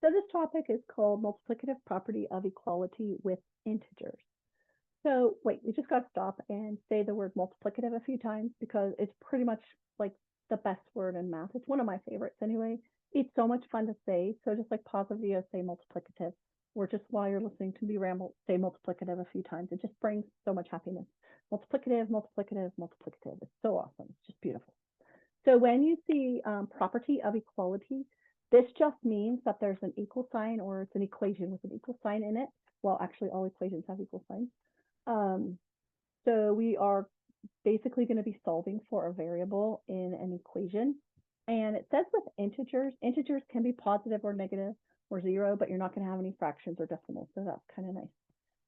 So this topic is called multiplicative property of equality with integers. So wait, we just got to stop and say the word multiplicative a few times because it's pretty much like the best word in math. It's one of my favorites anyway. It's so much fun to say. So just like pause the video, say multiplicative, or just while you're listening to me ramble, say multiplicative a few times. It just brings so much happiness. Multiplicative, multiplicative, multiplicative. It's so awesome. It's just beautiful. So when you see property of equality, this just means that there's an equal sign or it's an equation with an equal sign in it. Well, actually, all equations have equal signs. So we are basically going to be solving for a variable in an equation. And it says with integers can be positive or negative or zero, but you're not going to have any fractions or decimals. So that's kind of nice.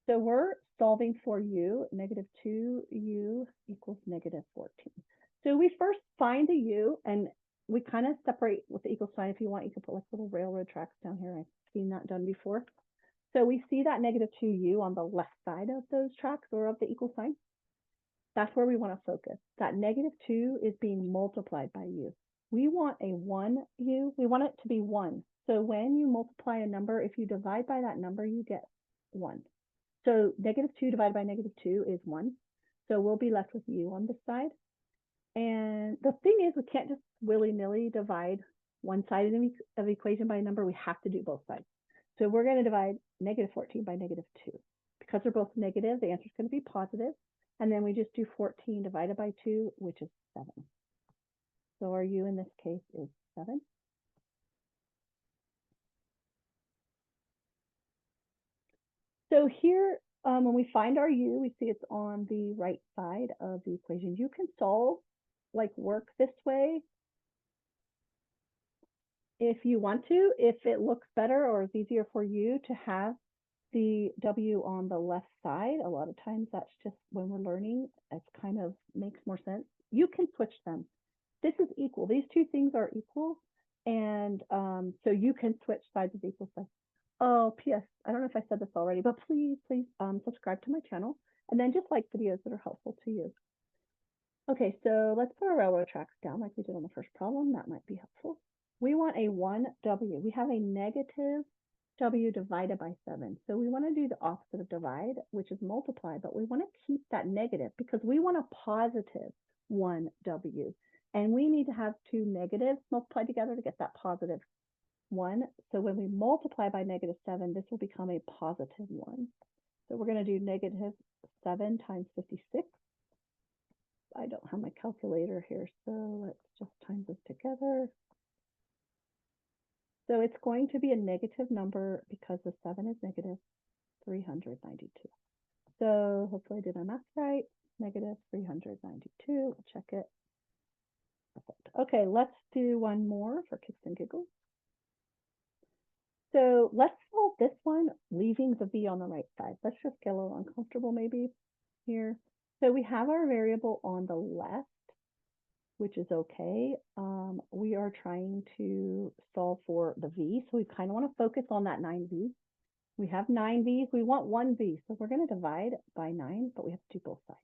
So we're solving for u, negative 2u equals negative 14. So we first find the u, and we kind of separate with the equal sign. If you want, you can put like little railroad tracks down here. I've seen that done before. So we see that negative 2u on the left side of those tracks or of the equal sign. That's where we want to focus. That negative 2 is being multiplied by u. We want a 1u. We want it to be 1. So when you multiply a number, if you divide by that number, you get 1. So negative 2 divided by negative 2 is 1. So we'll be left with u on this side. And the thing is, we can't just willy-nilly divide one side of the equation by a number. We have to do both sides. So we're going to divide negative 14 by negative 2. Because they're both negative, the answer is going to be positive. And then we just do 14 divided by 2, which is 7. So our u in this case is 7. So here, when we find our u, we see it's on the right side of the equation. You can solve, like work this way if you want to, if it looks better or is easier for you to have the w on the left side. A lot of times that's just when we're learning, it kind of makes more sense. You can switch them. This is equal. These two things are equal. And so you can switch sides of the equal sign. Oh, P.S. I don't know if I said this already, but please subscribe to my channel and then just like videos that are helpful to you. Okay, so let's put our railroad tracks down like we did on the first problem. That might be helpful. We want a 1w. We have a negative w divided by 7. So we want to do the opposite of divide, which is multiply, but we want to keep that negative because we want a positive 1w. And we need to have two negatives multiplied together to get that positive 1. So when we multiply by negative 7, this will become a positive 1. So we're going to do negative 7 times 56. I don't have my calculator here, so let's just times this together. So it's going to be a negative number because the 7 is negative 392. So hopefully I did my math right. Negative 392. We'll check it. Perfect. Okay, let's do one more for kicks and giggles. So let's solve this one, leaving the v on the right side. Let's just get a little uncomfortable maybe here. So we have our variable on the left, which is okay. We are trying to solve for the v, so we kind of want to focus on that 9v. We have 9v's. We want 1v, so we're going to divide by 9, but we have to do both sides.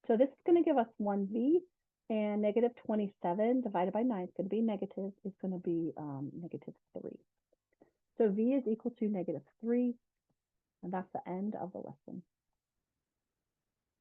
So this is going to give us 1v, and negative 27 divided by 9 is going to be negative, is going to be negative 3. So v is equal to negative 3, and that's the end of the lesson.